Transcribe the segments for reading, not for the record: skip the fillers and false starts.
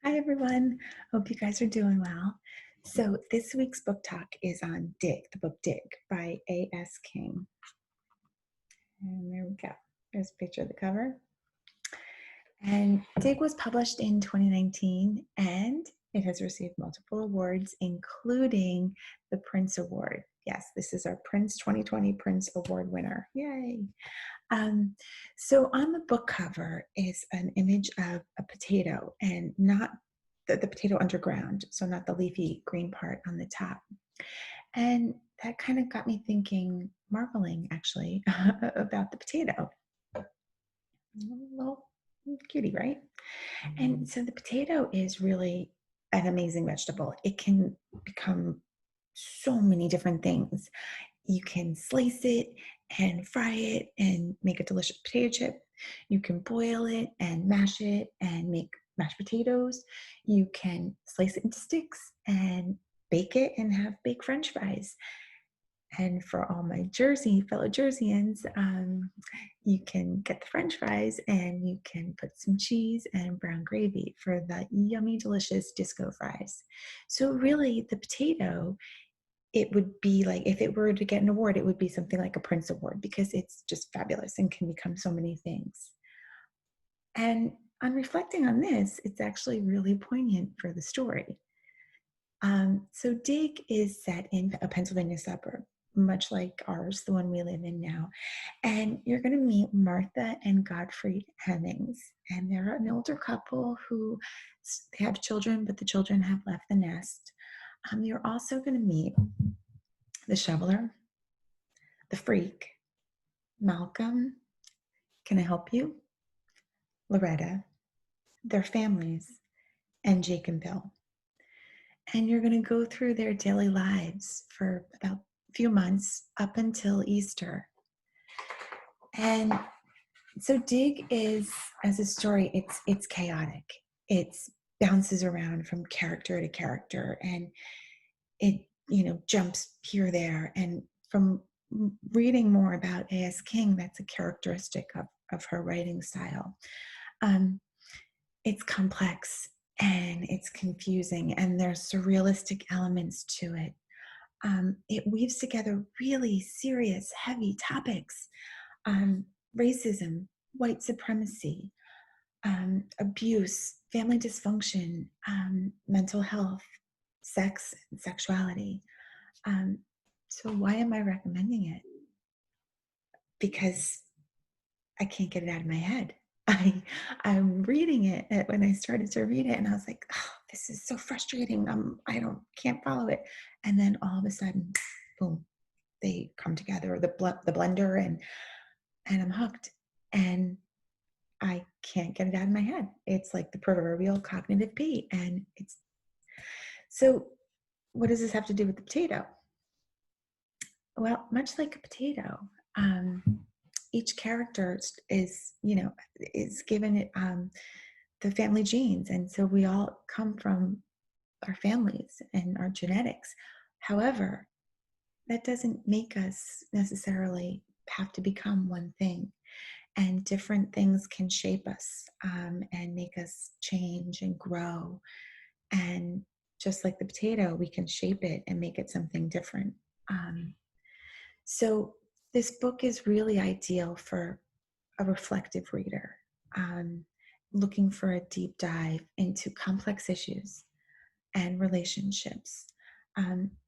Hi, everyone. Hope you guys are doing well. So, this week's book talk is on Dig, the book Dig by A.S. King. And there we go. There's a picture of the cover. And Dig was published in 2019 and it has received multiple awards, including the Prince Award. Yes, this is our Prince 2020 Prince Award winner. Yay! So on the book cover is an image of a potato and not the potato underground, so not the leafy green part on the top. And that kind of got me thinking, marveling actually, about the potato. A little cutie, right? And so the potato is really an amazing vegetable. It can become so many different things. You can slice it and fry it and make a delicious potato chip. You can boil it and mash it and make mashed potatoes. You can slice it into sticks and bake it and have baked French fries. And for all my fellow Jerseyans, you can get the French fries and you can put some cheese and brown gravy for the yummy, delicious disco fries. So really, the potato, it would be like, if it were to get an award, it would be something like a Prince Award because it's just fabulous and can become so many things. And on reflecting on this, it's actually really poignant for the story. So Dig is set in a Pennsylvania suburb, much like ours, the one we live in now. And you're going to meet Martha and Godfrey Hemmings. And they're an older couple who they have children, but the children have left the nest. You're also going to meet the shoveler, the freak, Malcolm, can I help you? Loretta, their families, and Jake and Bill. And you're going to go through their daily lives for about a few months up until Easter. And so Dig is, as a story, it's chaotic. It bounces around from character to character, and it jumps here there. And from reading more about A.S. King, that's a characteristic of her writing style. It's complex and it's confusing, and there's surrealistic elements to it. It weaves together really serious, heavy topics: racism, white supremacy, abuse, family dysfunction, mental health, sex, and sexuality. So why am I recommending it? Because I can't get it out of my head. I'm reading it when I started to read it, and I was like, oh, this is so frustrating. Can't follow it. And then all of a sudden, boom, they come together, the blender, and I'm hooked. And I can't get it out of my head. It's like the proverbial cognitive P. And it's so. What does this have to do with the potato? Well, much like a potato, each character is given the family genes, and so we all come from our families and our genetics. However, that doesn't make us necessarily have to become one thing, and different things can shape us and make us change and grow. And just like the potato, we can shape it and make it something different. So this book is really ideal for a reflective reader, looking for a deep dive into complex issues and relationships.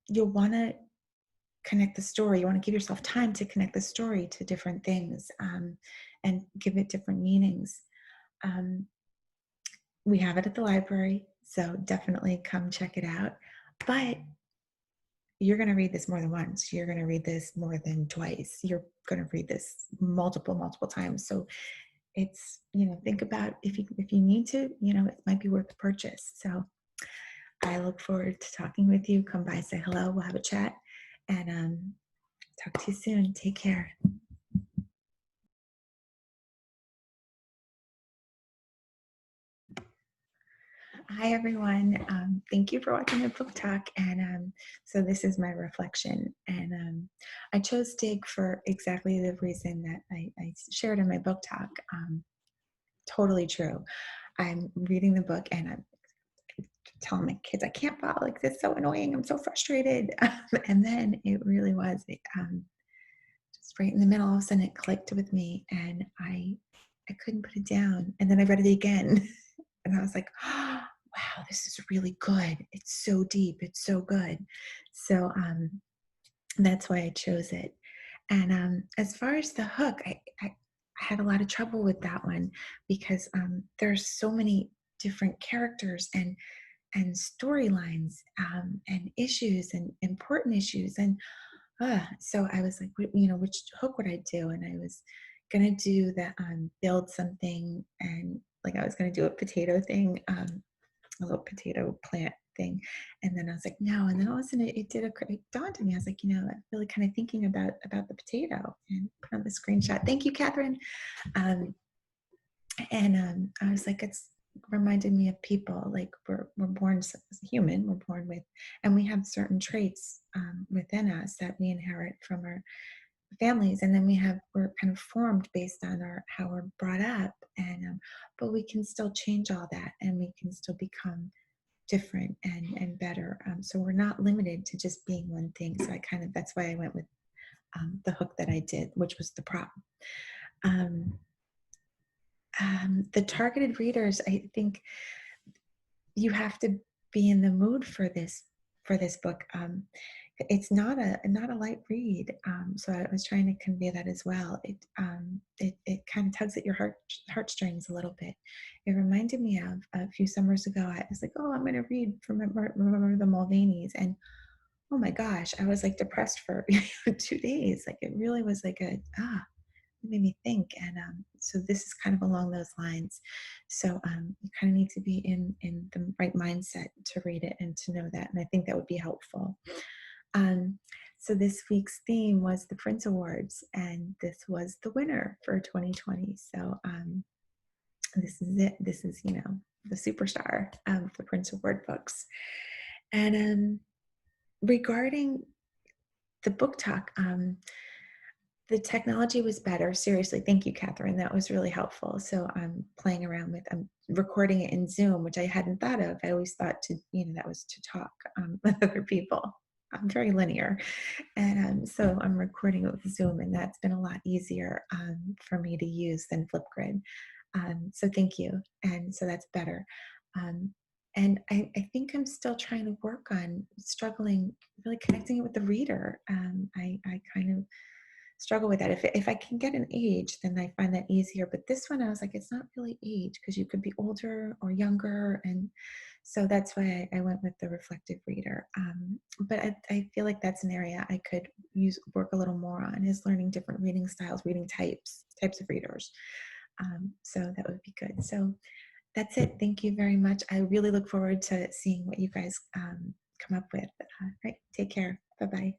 You'll want to connect the story. You want to give yourself time to connect the story to different things and give it different meanings. We have it at the library, so definitely come check it out. But you're going to read this more than once. You're going to read this more than twice. You're going to read this multiple times. So it's, think about if you need to, it might be worth the purchase. So I look forward to talking with you. Come by, say hello. We'll have a chat, and talk to you soon. Take care. Hi, everyone. Thank you for watching my book talk. And so this is my reflection. And I chose Dig for exactly the reason that I shared in my book talk. Totally true. I'm reading the book and I'm telling my kids, I can't follow, like, this is so annoying. I'm so frustrated. And then it really was, just right in the middle, all of a sudden it clicked with me and I couldn't put it down. And then I read it again and I was like, oh, wow, this is really good. It's so deep. It's so good. So that's why I chose it. And as far as the hook, I had a lot of trouble with that one because there's so many different characters and storylines and issues and important issues. And so I was like, which hook would I do? And I was gonna do the build something, and like I was gonna do a potato thing, a little potato plant thing. And then I was like, no. And then all of a sudden it dawned on me. I was like, I'm really kind of thinking about the potato, and put on the screenshot. Thank you, Catherine. Um, and I was like, it's reminded me of people. Like we're born as human, we're born with, and we have certain traits within us that we inherit from our families, and then we're kind of formed based on our how we're brought up. And but we can still change all that, and we can still become different and better. So we're not limited to just being one thing. So that's why I went with the hook that I did, which was the prop. Um, the targeted readers, I think you have to be in the mood for this book. It's not a light read, so I was trying to convey that as well. It kind of tugs at your heartstrings a little bit. It reminded me of a few summers ago. I was like, oh, I'm going to read from Remember the Mulvaneys, and oh my gosh, I was like depressed for 2 days. Like it really was like it made me think. And so this is kind of along those lines. So you kind of need to be in the right mindset to read it and to know that. And I think that would be helpful. Um, so this week's theme was the Prince Awards, and this was the winner for 2020. So this is it. This is, the superstar of the Prince Award books. And regarding the book talk, the technology was better. Seriously, thank you, Catherine. That was really helpful. So I'm recording it in Zoom, which I hadn't thought of. I always thought that was to talk with other people. I'm very linear. And so I'm recording it with Zoom, and that's been a lot easier for me to use than Flipgrid. So thank you. And so that's better. Um, and I think I'm still trying to work on struggling, really connecting it with the reader. I kind of struggle with that. If I can get an age, then I find that easier. But this one, I was like, it's not really age, because you could be older or younger. And so that's why I went with the reflective reader. But I feel like that's an area I could work a little more on, is learning different reading styles, reading types of readers. So that would be good. So that's it. Thank you very much. I really look forward to seeing what you guys come up with. Right. Take care. Bye-bye.